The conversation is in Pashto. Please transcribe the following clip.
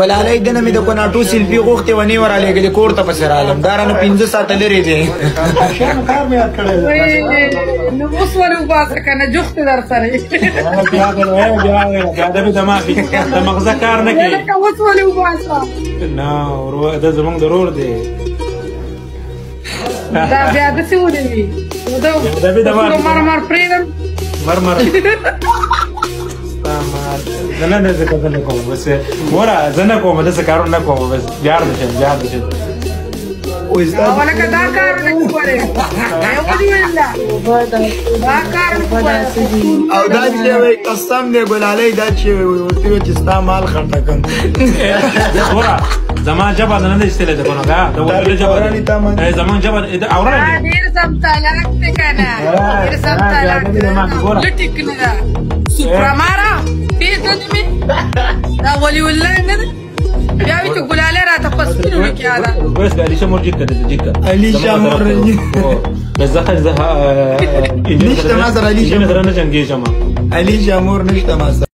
ولالای دنه مې د کوناټو سیلفي غوښتې ونې ورالېږلې کور ته پسې رالم دا رانه 15 ساعته لرې دی کار مې یاد کړی نو اوس ولې وباسه که نه جوخت در سره بیا د مې دماغي د مغزه کار نه کوي لکه اوس ولې وباسه نه دا زموږ د ورور دی دا بیا داسې ولې وي مرمر پرېږدم مرمر زه نه ځکه زه نه کوم بس موره زه نه کوم داسې کارونه نه کوم بس بيار دې شه ولکه دا کار نه کولی ولې ویل دا کار نه کولی او دا چې وایي قسم دی ګلالۍ دا چې ورته وایي چې ستا مال خرڅه کړم موره زما جبه نه ده ایستلې ده کنه دا ورته جبه زما جبه اورانه ډېر سم طلاق دی کنه ډېر سم طلاق دی لټیک نه ده سوپرامارا پیژنې مې دا ولي والله نه ده بیا وایي چې ګلالۍ راته په سپینو کې یاده بس علیشه مور جیکه ده جیکه علیشه مور بس زخه نشته ما سره علیشه نه جنګېږم علیشه مور نشته ما سره